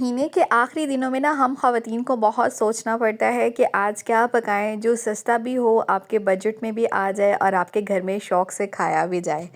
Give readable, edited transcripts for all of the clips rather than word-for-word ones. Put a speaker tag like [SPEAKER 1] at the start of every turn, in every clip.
[SPEAKER 1] महीने के आखिरी दिनों में ना हम ख़वातीन को बहुत सोचना पड़ता है कि आज क्या पकाएं जो सस्ता भी हो, आपके बजट में भी आ जाए और आपके घर में शौक़ से खाया भी जाए।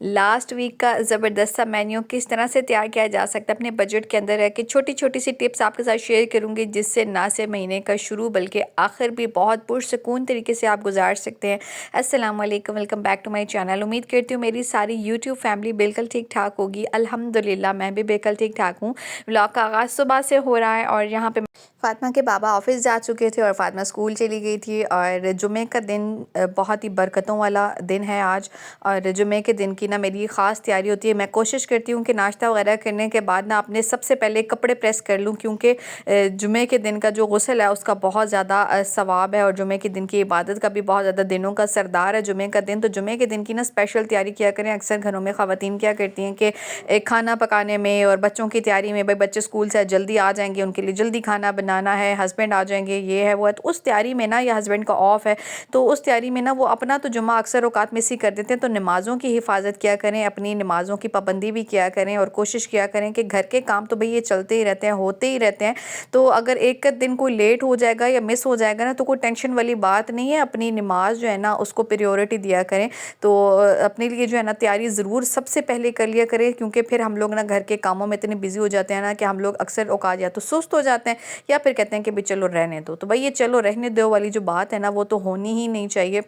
[SPEAKER 1] लास्ट वीक का ज़बरदस्त सा मेन्यू किस तरह से तैयार किया जा सकता है अपने बजट के अंदर रह के, छोटी छोटी सी टिप्स आपके साथ शेयर करूंगी जिससे ना सिर्फ महीने का शुरू बल्कि आखिर भी बहुत पुरसकून तरीके से आप गुजार सकते हैं। अस्सलाम वालेकुम, welcome back to my channel. उम्मीद करती हूँ मेरी सारी यूट्यूब फैमिली बिल्कुल ठीक ठाक होगी। अल्हम्दुलिल्लाह मैं भी बिल्कुल ठीक ठाक हूँ। व्लॉग का आगाज़ सुबह से हो रहा है और यहाँ पे फ़ातिमा के बाबा ऑफिस जा चुके थे और फ़ातिमा स्कूल चली गई थी। और जुमे का दिन बहुत ही बरकतों वाला दिन है आज। और जुमे के दिन की ना मेरी ख़ास तैयारी होती है। मैं कोशिश करती हूँ कि नाश्ता वगैरह करने के बाद ना अपने सबसे पहले कपड़े प्रेस कर लूँ, क्योंकि जुमे के दिन का जो गुस्ल है उसका बहुत ज़्यादा सवाब है और जुमे के दिन की इबादत का भी बहुत ज़्यादा दिनों का सरदार है जुमे का दिन। तो जुमे के दिन की ना स्पेशल तैयारी किया करें। अक्सर घरों में ख़वातीन क्या करती हैं कि खाना पकाने में और बच्चों की तैयारी में, भाई बच्चे स्कूल से जल्दी आ जाएंगे, उनके लिए जल्दी खाना बनाना है, हस्बैंड आ जाएंगे, ये है वो है, तो उस तैयारी में ना, या हस्बैंड का ऑफ है तो उस तैयारी में ना वो अपना तो जुम्मा अक्सर औकात मिस ही कर देते हैं। तो नमाज़ों की हिफाजत किया करें, अपनी नमाज़ों की पाबंदी भी किया करें और कोशिश किया करें कि घर के काम तो भाई ये चलते ही रहते हैं, होते ही रहते हैं। तो अगर एक दिन कोई लेट हो जाएगा या मिस हो जाएगा ना तो कोई टेंशन वाली बात नहीं है। अपनी नमाज जो है ना उसको प्रायोरिटी दिया करें। तो अपने लिए जो है ना तैयारी ज़रूर सबसे पहले कर लिया करें, क्योंकि फिर हम लोग ना घर के कामों में इतने बिजी हो जाते हैं ना कि हम लोग अक्सर औकात या तो सुस्त हो जाते हैं या फिर कहते हैं कि भाई चलो रहने दो। तो भाई ये चलो रहने दो वाली जो बात है ना वो तो होनी ही नहीं चाहिए।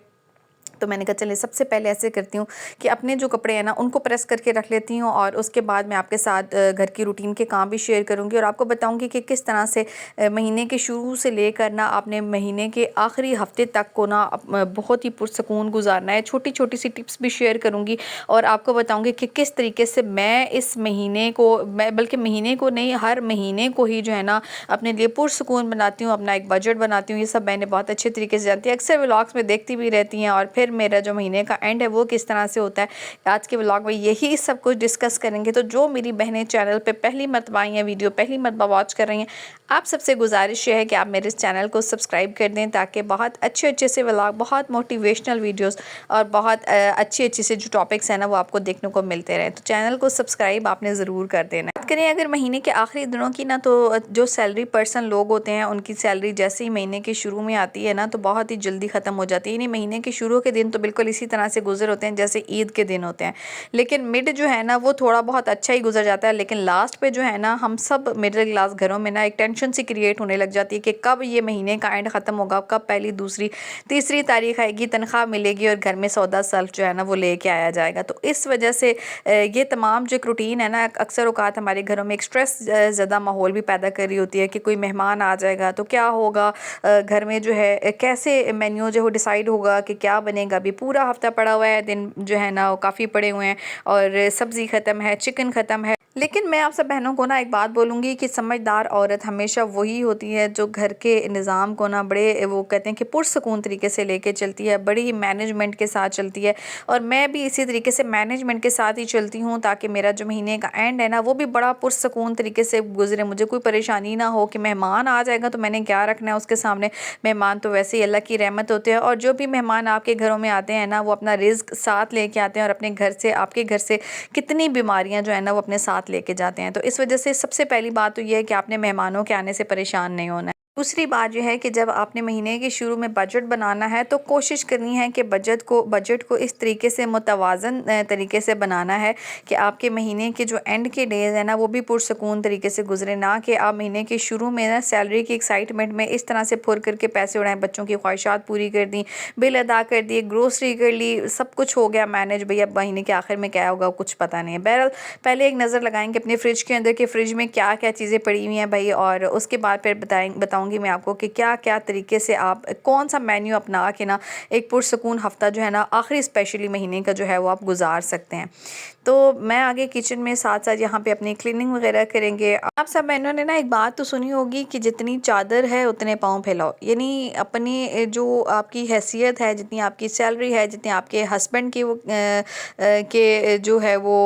[SPEAKER 1] तो मैंने कहा चलिए सबसे पहले ऐसे करती हूँ कि अपने जो कपड़े हैं ना उनको प्रेस करके रख लेती हूँ और उसके बाद मैं आपके साथ घर की रूटीन के काम भी शेयर करूँगी और आपको बताऊँगी कि किस तरह से महीने के शुरू से लेकर ना आपने महीने के आखिरी हफ्ते तक को ना बहुत ही पुरसकून गुजारना है। छोटी छोटी सी टिप्स भी शेयर करूँगी और आपको बताऊँगी कि किस तरीके से मैं इस महीने को, मैं बल्कि महीने को नहीं हर महीने को ही जो है ना अपने लिए पुरसकून बनाती हूँ, अपना एक बजट बनाती हूँ। ये सब मैंने बहुत अच्छे तरीके से जानती है, अक्सर व्लॉग्स में देखती भी रहती हैं। और फिर मेरा जो महीने का एंड है वो किस तरह से होता है, आज के व्लॉग में यही सब कुछ डिस्कस करेंगे। तो जो मेरी बहनें चैनल पे पहली मरतबा आई हैं, वीडियो पहली मरतबा वॉच कर रही हैं, आप सबसे गुजारिश है कि आप मेरे इस चैनल को सब्सक्राइब कर दें ताकि बहुत अच्छे अच्छे से व्लॉग, बहुत मोटिवेशनल वीडियोस और बहुत अच्छे अच्छे से जो टॉपिक्स हैं ना वो आपको देखने को मिलते रहें। तो चैनल को सब्सक्राइब आपने ज़रूर कर देना। बात करें अगर महीने के आखिरी दिनों की ना, तो जो सैलरी पर्सन लोग होते हैं उनकी सैलरी जैसे ही महीने के शुरू में आती है ना तो बहुत ही जल्दी ख़त्म हो जाती है। यानी महीने के शुरू के दिन तो बिल्कुल इसी तरह से गुजर होते हैं जैसे ईद के दिन होते हैं, लेकिन मिड जो है ना वो थोड़ा बहुत अच्छा ही गुजर जाता है। लेकिन लास्ट पे जो है ना हम सब मिडिल क्लास घरों में ना एक टेंशन सी क्रिएट होने लग जाती है कि कब ये महीने का एंड ख़त्म होगा, कब पहली दूसरी तीसरी तारीख आएगी, तनख्वाह मिलेगी और घर में सौदा सल्फ जो है ना वो लेके आया जाएगा। तो इस वजह से ये तमाम जो एक रूटीन है ना अक्सर औकात हमारे घरों में एक स्ट्रेस ज़्यादा माहौल भी पैदा कर रही होती है कि कोई मेहमान आ जाएगा तो क्या होगा, घर में जो है कैसे मेन्यू जो डिसाइड होगा कि क्या बनेगा। अभी पूरा हफ्ता पड़ा हुआ है, दिन जो है ना वो काफ़ी पड़े हुए हैं और सब्ज़ी ख़त्म है, चिकन ख़त्म है। लेकिन मैं आप सब बहनों को ना एक बात बोलूँगी कि समझदार औरत हमेशा वही होती है जो घर के निज़ाम को ना बड़े वो कहते हैं कि पुरसकून तरीके से लेके चलती है, बड़ी ही मैनेजमेंट के साथ चलती है। और मैं भी इसी तरीके से मैनेजमेंट के साथ ही चलती हूँ ताकि मेरा जो महीने का एंड है ना वो भी बड़ा पुरसकून तरीके से गुजरे, मुझे कोई परेशानी ना हो कि मेहमान आ जाएगा तो मैंने क्या रखना है उसके सामने। मेहमान तो वैसे ही अल्लाह की रहमत होते हैं और जो भी मेहमान आपके घरों में आते हैं ना वो अपना रिज़्क साथ लेके आते हैं और अपने घर से, आपके घर से कितनी बीमारियां जो है ना वो अपने साथ लेके जाते हैं। तो इस वजह से सबसे पहली बात तो ये है कि आपने मेहमानों के आने से परेशान नहीं होना है। दूसरी बात यह है कि जब आपने महीने के शुरू में बजट बनाना है तो कोशिश करनी है कि बजट को इस तरीके से मुतवाज़न तरीके से बनाना है कि आपके महीने के जो एंड के डेज़ हैं ना वो भी पुरसकून तरीके से गुजरे, ना कि आप महीने के शुरू में ना सैलरी की एक्साइटमेंट में इस तरह से फुर करके पैसे उड़ाएं, बच्चों की ख्वाहिशात पूरी कर दी, बिल अदा कर दिए, ग्रोसरी कर ली, सब कुछ हो गया मैनेज। भैया महीने के आखिर में क्या होगा कुछ पता नहीं है। बहरहाल पहले एक नज़र लगाएंगे अपने फ्रिज के अंदर कि फ्रिज में क्या क्या चीज़ें पड़ी हुई हैं भाई, और उसके बाद फिर बताऊँगी मैं आपको कि क्या क्या तरीके से आप कौन सा मेन्यू अपना के ना एक पुरसकून हफ्ता जो है ना आखिरी स्पेशली महीने का जो है वो आप गुजार सकते हैं। तो मैं आगे किचन में साथ साथ यहाँ पे अपनी क्लीनिंग वगैरह करेंगे। आप सब बहनों ने ना एक बात तो सुनी होगी कि जितनी चादर है उतने पाँव फैलाओ, यानी अपनी जो आपकी हैसियत है, जितनी आपकी सैलरी है, जितनी आपके हस्बैंड की वो के जो है वो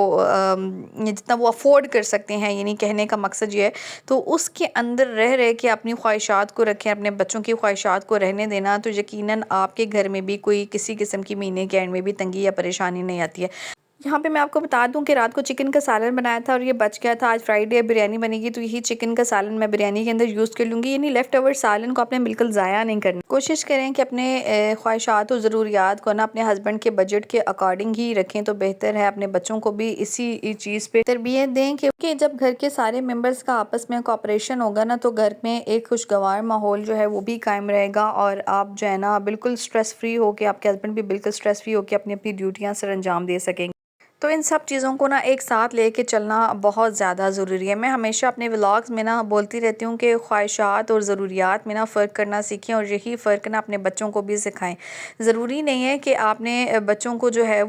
[SPEAKER 1] जितना वो अफोर्ड कर सकते हैं, यानी कहने का मकसद ये है तो उसके अंदर रह रहे के अपनी ख्वाहिशात को रखें, अपने बच्चों की ख्वाहिशात को रहने देना, तो यकीनन आपके घर में भी कोई किसी किस्म की महीने के एंड में भी तंगी या परेशानी नहीं आती है। यहाँ पे मैं आपको बता दूँ कि रात को चिकन का सालन बनाया था और ये बच गया था। आज फ्राइडे है, बिरयानी बनेगी तो यही चिकन का सालन मैं बिरयानी के अंदर यूज़ कर लूँगी। यानी लेफ़्ट ओवर सालन को आपने बिल्कुल ज़ाया नहीं करना। कोशिश करें कि अपने ख्वाहिशात और ज़रूरियात को ना अपने हस्बैंड के बजट के अकॉर्डिंग ही रखें तो बेहतर है। अपने बच्चों को भी इसी चीज़ पे तरबियत दें, क्योंकि जब घर के सारे मेंबर्स का आपस में कोऑपरेशन होगा ना तो घर में एक खुशगवार माहौल जो है वो भी कायम रहेगा और आप जो है ना बिल्कुल स्ट्रेस फ्री होकर, आपके हस्बैंड भी बिल्कुल स्ट्रेस फ्री होकर अपनी अपनी ड्यूटियाँ सर अंजाम दे सकेंगे। तो इन सब चीज़ों को ना एक साथ लेके चलना बहुत ज़्यादा ज़रूरी है। मैं हमेशा अपने व्लॉग्स में ना बोलती रहती हूँ कि ख्वाहिशात और ज़रूरियात में ना फ़र्क करना सीखें और यही फ़र्क ना अपने बच्चों को भी सिखाएं। ज़रूरी नहीं है कि आपने बच्चों को जो है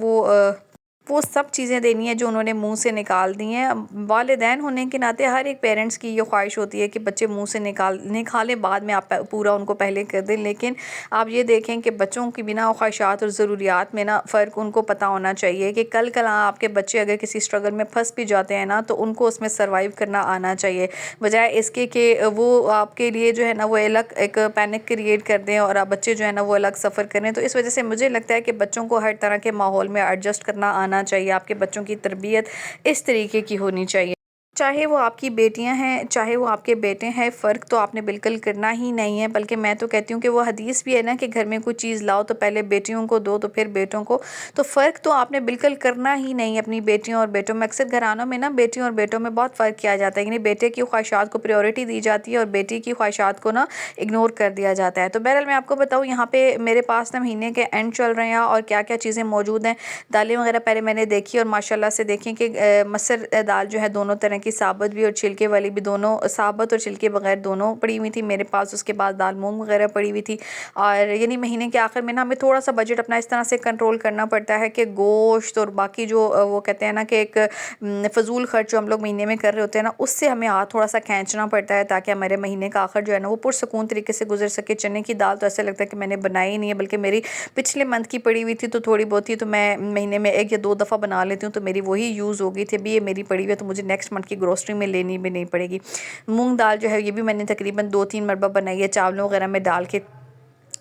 [SPEAKER 1] वो सब चीज़ें देनी है जो उन्होंने मुंह से निकाल दी हैं। वालिदैन होने के नाते हर एक पेरेंट्स की ये ख्वाहिश होती है कि बच्चे मुंह से निकालें, बाद में आप पूरा उनको पहले कर दें। लेकिन आप ये देखें कि बच्चों की बिना ख्वाहिशात और ज़रूरियात में ना फ़र्क उनको पता होना चाहिए कि कल आपके बच्चे अगर किसी स्ट्रगल में फंस भी जाते हैं ना तो उनको उसमें सर्वाइव करना आना चाहिए, बजाय इसके कि वो आपके लिए जो है ना वो अलग एक पैनिक क्रिएट कर दें और आप बच्चे जो है ना वो अलग सफ़र करें। तो इस वजह से मुझे लगता है कि बच्चों को हर तरह के माहौल में एडजस्ट करना आना चाहिए। आपके बच्चों की तरबियत इस तरीके की होनी चाहिए। चाहे वो आपकी बेटियां हैं, चाहे वो आपके बेटे हैं, फ़र्क तो आपने बिल्कुल करना ही नहीं है। बल्कि मैं तो कहती हूँ कि वो हदीस भी है ना कि घर में कोई चीज़ लाओ तो पहले बेटियों को दो तो फिर बेटों को। तो फ़र्क तो आपने बिल्कुल करना ही नहीं है अपनी बेटियों और बेटों में। अक्सर घरानों में ना बेटियों और बेटों में बहुत फ़र्क किया जाता है, यानी बेटे की ख्वाहिशात को प्रायोरिटी दी जाती है और बेटी की ख्वाहिशात को ना इग्नोर कर दिया जाता है। तो बहरहाल मैं आपको बताऊँ, यहाँ पे मेरे पास ना महीने के एंड चल रहे हैं और क्या क्या चीज़ें मौजूद हैं। दालें वगैरह पहले मैंने देखी और माशाल्लाह से देखें कि मसर दाल जो है दोनों तरह की, साबुत भी और छिलके वाली भी, दोनों साबुत और छिलके बगैर दोनों पड़ी हुई थी मेरे पास। उसके बाद दाल मूंग वगैरह पड़ी हुई थी। और यानी महीने के आखिर में ना हमें थोड़ा सा बजट अपना इस तरह से कंट्रोल करना पड़ता है कि गोश्त और बाकी जो वो कहते हैं ना कि एक फजूल खर्च जो हम लोग महीने में कर रहे होते हैं ना, उससे हमें हाथ थोड़ा सा खींचना पड़ता है ताकि हमारे महीने का आखिर जो है ना वो पुरसकून तरीके से गुजर सके। चने की दाल तो ऐसा लगता है कि मैंने बनाई ही नहीं है, बल्कि मेरी पिछले मंथ की पड़ी हुई थी तो थोड़ी बहुत ही तो मैं महीने में 1 या 2 दफ़ा बना लेती हूँ, तो मेरी वही यूज़ हो गई थी। अभी ये मेरी पड़ी हुई है तो मुझे नेक्स्ट मंथ की ग्रोसरी में लेनी भी नहीं पड़ेगी। मूंग दाल जो है ये भी मैंने तकरीबन 2-3 मरतबा बनाई है चावलों वगैरह में डाल के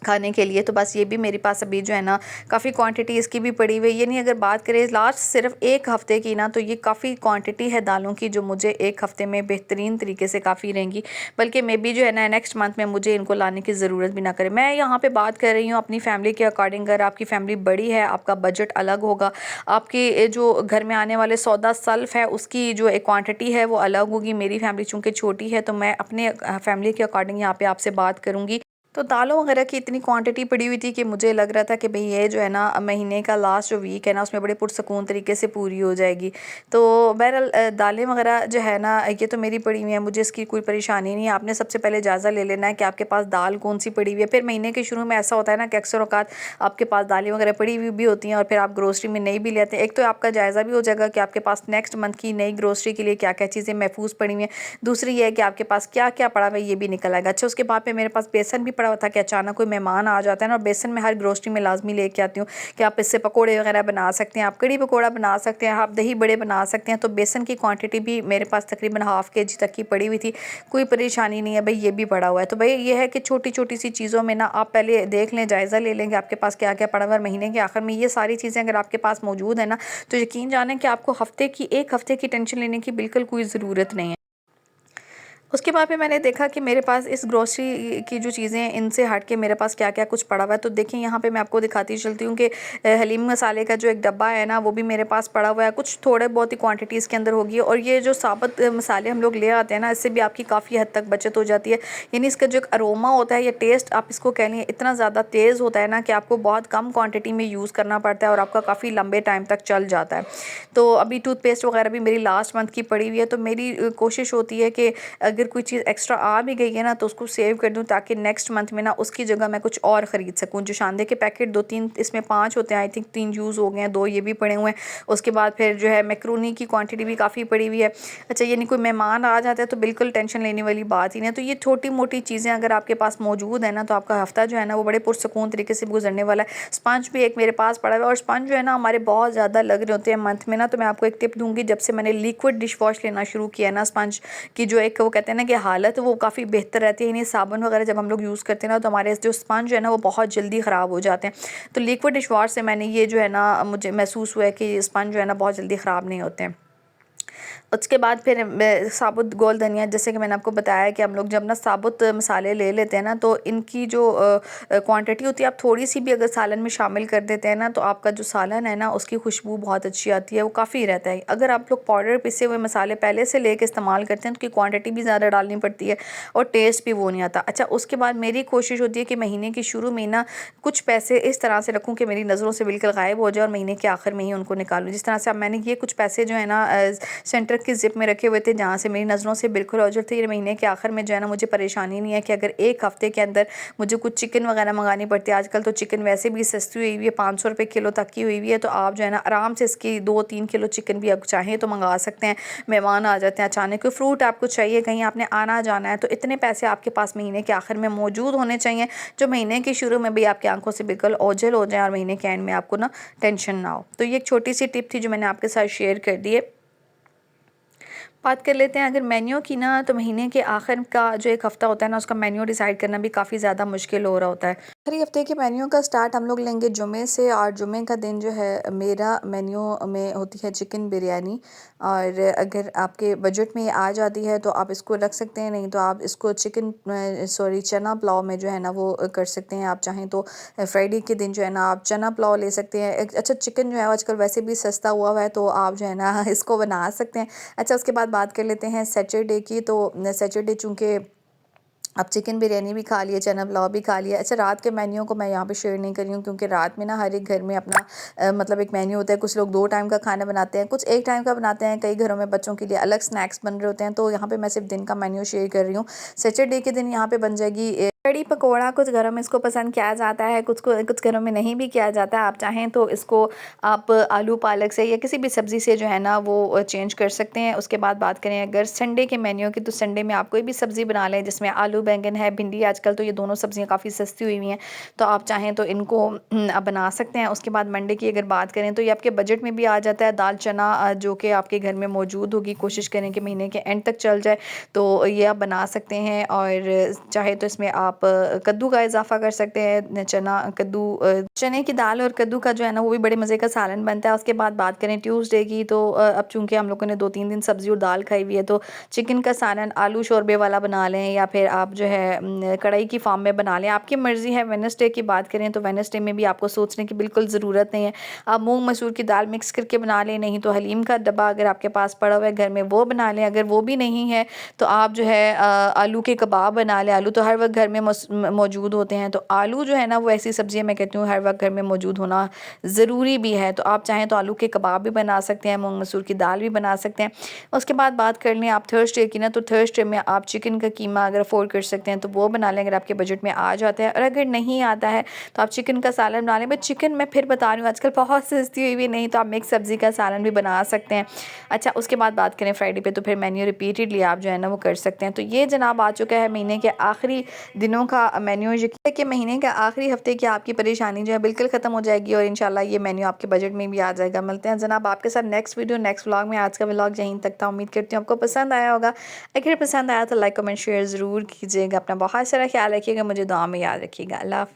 [SPEAKER 1] खाने के लिए। तो बस ये भी मेरे पास अभी जो है ना काफ़ी क्वांटिटी इसकी भी पड़ी हुई है। यानी अगर बात करें लास्ट सिर्फ 1 हफ़्ते की ना, तो ये काफ़ी क्वांटिटी है दालों की जो मुझे 1 हफ़्ते में बेहतरीन तरीके से काफ़ी रहेंगी। बल्कि मे बी जो है ना नेक्स्ट मंथ में मुझे इनको लाने की ज़रूरत भी ना करे। मैं यहाँ पे बात कर रही हूँ अपनी फैमिली के अकॉर्डिंग। अगर आपकी फैमिली बड़ी है, आपका बजट अलग होगा, आपके जो घर में आने वाले सौदा सल्फ़ है उसकी जो एक क्वांटिटी है वो अलग होगी। मेरी फैमिली चूँकि छोटी है तो मैं अपने फैमिली के अकॉर्डिंग यहाँ पे आपसे बात करूँगी। तो दालों वगैरह की इतनी क्वांटिटी पड़ी हुई थी कि मुझे लग रहा था कि भई ये जो है ना महीने का लास्ट जो वीक है ना उसमें बड़े पुरसकून तरीके से पूरी हो जाएगी। तो बहरहाल दालें वगैरह जो है ना ये तो मेरी पड़ी हुई है, मुझे इसकी कोई परेशानी नहीं है। आपने सबसे पहले जायज़ा ले लेना है कि आपके पास दाल कौन-सी पड़ी हुई है। फिर महीने के शुरू में ऐसा होता है ना कि अक्सर औक़ात आपके पास दालें वगैरह पड़ी हुई भी होती हैं और फिर आप ग्रोसरी में नहीं भी लेते। एक तो आपका जायज़ा भी हो जाएगा कि आपके पास नेक्स्ट मंथ की नई ग्रोसरी के लिए क्या-क्या चीज़ें महफूज़ पड़ी हुई हैं। दूसरी ये है कि आपके पास क्या-क्या पड़ा हुआ है ये भी निकल आएगा। अच्छा, उसके बाद में मेरे पास बेसन भी पड़ा हुआ था कि अचानक कोई मेहमान आ जाता है ना, और बेसन में हर ग्रोसरी में लाज़मी लेके आती हूँ कि आप इससे पकोड़े वगैरह बना सकते हैं, आप कड़ी पकोड़ा बना सकते हैं, आप दही बड़े बना सकते हैं। तो बेसन की क्वांटिटी भी मेरे पास तकरीबन हाफ़ केजी तक की पड़ी हुई थी। कोई परेशानी नहीं है भाई, ये भी पड़ा हुआ है। तो भाई ये है कि छोटी-छोटी सी चीज़ों में ना आप पहले देख लें, जायज़ा ले लें कि आपके पास क्या-क्या पड़ा हुआ है। महीने के आखिर में ये सारी चीज़ें अगर आपके पास मौजूद है ना, तो यकीन जानें कि आपको 1 हफ़्ते की टेंशन लेने की बिल्कुल कोई ज़रूरत नहीं है। उसके बाद फिर मैंने देखा कि मेरे पास इस ग्रोसरी की जो चीज़ें हैं इनसे हट के मेरे पास क्या-क्या कुछ पड़ा हुआ है। तो देखिए यहाँ पे मैं आपको दिखाती चलती हूँ कि हलीम मसाले का जो एक डब्बा है ना वो भी मेरे पास पड़ा हुआ है। कुछ थोड़े बहुत ही क्वांटिटी इसके अंदर होगी और ये जो साबुत मसाले हम लोग ले आते हैं ना, इससे भी आपकी काफ़ी हद तक बचत हो जाती है। यानी इसका जो एक अरोमा होता है या टेस्ट आप इसको कह लें, इतना ज़्यादा तेज़ होता है ना कि आपको बहुत कम क्वांटिटी में यूज़ करना पड़ता है और आपका काफ़ी लंबे टाइम तक चल जाता है। तो अभी टूथपेस्ट वगैरह भी मेरी लास्ट मंथ की पड़ी हुई है। तो मेरी कोशिश होती है कि अगर कोई चीज़ एक्स्ट्रा आ भी गई है ना तो उसको सेव कर दूँ ताकि नेक्स्ट मंथ में ना उसकी जगह मैं कुछ और ख़रीद सकूँ। जो शांदे के पैकेट 2-3 इसमें 5 होते हैं, आई थिंक 3 यूज़ हो गए हैं, 2 ये भी पड़े हुए हैं। उसके बाद फिर जो है मैक्रोनी की क्वांटिटी भी काफ़ी पड़ी हुई है। अच्छा, यानी कोई मेहमान आ जाता है तो बिल्कुल टेंशन लेने वाली बात ही नहीं है। तो ये छोटी-मोटी चीज़ें अगर आपके पास मौजूद है ना तो आपका हफ़्ता जो है ना वो बड़े पुरसकून तरीके से गुजरने वाला है। स्पंज भी एक मेरे पास पड़ा हुआ है और स्पंज जो है ना हमारे बहुत ज़्यादा लग रहे होते हैं मंथ में ना। तो मैं आपको एक टिप दूँगी, जब से मैंने लिक्विड डिश वॉश लेना शुरू किया है ना, स्पंज की जो एक वो कहते कहते हैं ना कि हालत वो काफ़ी बेहतर रहती है। यानी साबुन वगैरह जब हम लोग यूज़ करते हैं ना तो हमारे जो स्पंज है ना वो बहुत जल्दी ख़राब हो जाते हैं। तो लिक्विड डिश वॉश से मैंने ये जो है ना मुझे महसूस हुआ है कि स्पंज जो है ना बहुत जल्दी ख़राब नहीं होते हैं। उसके बाद फिर साबुत गोल धनिया, जैसे कि मैंने आपको बताया कि हम लोग जब ना साबुत मसाले ले लेते हैं ना तो इनकी जो क्वांटिटी होती है, आप थोड़ी सी भी अगर सालन में शामिल कर देते हैं ना तो आपका जो सालन है ना उसकी खुशबू बहुत अच्छी आती है, वो काफ़ी रहता है। अगर आप लोग पाउडर पिसे हुए मसाले पहले से लेके इस्तेमाल करते हैं तो उसकी क्वांटिटी भी ज़्यादा डालनी पड़ती है और टेस्ट भी वो नहीं आता। अच्छा, उसके बाद मेरी कोशिश होती है कि महीने की शुरू में ना कुछ पैसे इस तरह से रखूँ कि मेरी नज़रों से बिल्कुल गायब हो जाए और महीने के आखिर में ही उनको निकालूँ। जिस तरह से अब मैंने ये कुछ पैसे जो है ना सेंटर की ज़िप में रखे हुए थे जहाँ से मेरी नज़रों से बिल्कुल ओझल थे। ये महीने के आखिर में जो है ना मुझे परेशानी नहीं है कि अगर एक हफ़्ते के अंदर मुझे कुछ चिकन वगैरह मंगानी पड़ती है। आजकल तो चिकन वैसे भी सस्ती हुई है, 500 रुपये किलो तक की हुई है। तो आप जो है ना आराम से इसकी 2-3 किलो चिकन भी आप चाहें तो मंगा सकते हैं। मेहमान आ जाते हैं अचानक, कोई फ्रूट आपको चाहिए, कहीं आपने आना जाना है, तो इतने पैसे आपके पास महीने के आखिर में मौजूद होने चाहिए जो महीने के शुरू में भी आपकी आंखों से बिल्कुल ओझल हो जाए और महीने के एंड में आपको ना टेंशन ना हो। तो ये एक छोटी सी टिप थी जो मैंने आपके साथ शेयर कर दी है। बात कर लेते हैं अगर मेन्यू की ना, तो महीने के आखिर का जो एक हफ़्ता होता है ना उसका मेन्यू डिसाइड करना भी काफ़ी ज़्यादा मुश्किल हो रहा होता है। आखिरी हफ्ते के मेन्यू का स्टार्ट हम लोग लेंगे जुमे से, और जुमे का दिन जो है मेरा मेन्यू में होती है चिकन बिरयानी। और अगर आपके बजट में आ जाती है तो आप इसको रख सकते हैं, नहीं तो आप इसको चना पुलाव में जो है ना वो कर सकते हैं। आप चाहें तो फ्राइडे के दिन जो है ना आप चना पुलाव ले सकते हैं। अच्छा, चिकन जो है आजकल वैसे भी सस्ता हुआ है तो आप जो है ना इसको बना सकते हैं। अच्छा, उसके बाद बात कर लेते हैं सैटरडे की। तो सैटरडे चूँकि आप चिकन बिरयानी भी खा लिए, चना पुलाव भी खा लिया। अच्छा, रात के मेन्यू को मैं यहाँ पे शेयर नहीं कर रही हूँ क्योंकि रात में ना हर एक घर में अपना मतलब एक मेन्यू होता है। कुछ लोग 2 टाइम का खाना बनाते हैं, कुछ 1 टाइम का बनाते हैं। कई घरों में बच्चों के लिए अलग स्नैक्स बन रहे होते हैं। तो यहाँ पे मैं सिर्फ दिन का मेन्यू शेयर कर रही हूँ। सैटरडे के दिन यहाँ पे बन जाएगी कड़ी पकौड़ा। कुछ घरों में इसको पसंद किया जाता है, कुछ घरों में नहीं भी किया जाता है। आप चाहें तो इसको आप आलू पालक से या किसी भी सब्ज़ी से जो है ना वो चेंज कर सकते हैं। उसके बाद बात करें अगर संडे के मेन्यू की, तो संडे में आप कोई भी सब्ज़ी बना लें जिसमें आलू बैंगन है, भिंडी, आजकल तो ये दोनों सब्ज़ियाँ काफ़ी सस्ती हुई हुई हैं, तो आप चाहें तो इनको आप बना सकते हैं। उसके बाद मंडे की अगर बात करें तो ये आपके बजट में भी आ जाता है। दाल चना जो कि आपके घर में मौजूद होगी, कोशिश करें कि महीने के एंड तक चल जाए, तो ये आप बना सकते हैं। और चाहे तो इसमें आप कद्दू का इजाफा कर सकते हैं। चने की दाल और कद्दू का जो है ना वो भी बड़े मज़े का सालन बनता है। उसके बाद बात करें ट्यूसडे की, तो अब चूँकि हम लोगों ने 2-3 दिन सब्ज़ी और दाल खाई हुई है तो चिकन का सालन आलू शोरबे वाला बना लें या फिर आप जो है कढ़ाई की फॉर्म में बना लें, आपकी मर्ज़ी है। वेडनेसडे की बात करें तो वेडनेसडे में भी आपको सोचने की बिल्कुल ज़रूरत नहीं है। आप मूँग मसूर की दाल मिक्स करके बना लें, नहीं तो हलीम का डब्बा अगर आपके पास पड़ा हुआ है घर में वो बना लें। अगर वो भी नहीं है तो आप जो है आलू के कबाब बना लें। आलू तो हर वक्त घर में मौजूद होते हैं, तो आलू जो है ना वो ऐसी सब्ज़ी है, मैं कहती हूँ हर वक्त घर में मौजूद होना ज़रूरी भी है। तो आप चाहें तो आलू के कबाब भी बना सकते हैं, मूँग मसूर की दाल भी बना सकते हैं। उसके बाद बात कर लें आप थर्सडे की ना, तो थर्सडे में आप चिकन का कीमा अगर अफोर्ड कर सकते हैं तो वो बना लें अगर आपके बजट में आ जाता है। और अगर नहीं आता है तो आप चिकन का सालन बना लें। बट चिकन मैं फिर बता रही हूँ आजकल बहुत सस्ती हुई हुई, नहीं तो आप मिक्स सब्ज़ी का सालन भी बना सकते हैं। अच्छा, उसके बाद बात करें फ्राइडे पे, तो फिर मेन्यू रिपीटेडली आप जो है ना वो कर सकते हैं। तो ये जनाब आ चुका है महीने के आखिरी दिनों का मेन्यू। यकीन है कि महीने के आखिरी हफ्ते की आपकी परेशानी जो है बिल्कुल ख़त्म हो जाएगी और इंशाल्लाह ये मेन्यू आपके बजट में भी आ जाएगा। मिलते हैं जनाब आपके साथ नेक्स्ट वीडियो नेक्स्ट व्लॉग में। आज का व्लॉग यहीं तक था, उम्मीद करती हूँ आपको पसंद आया होगा। अगर पसंद आया तो लाइक कमेंट शेयर ज़रूर कीजिएगा। अपना बहुत सारा ख्याल रखिएगा, मुझे दुआ में याद रखिएगा। अल्लाह हाफ़िज़।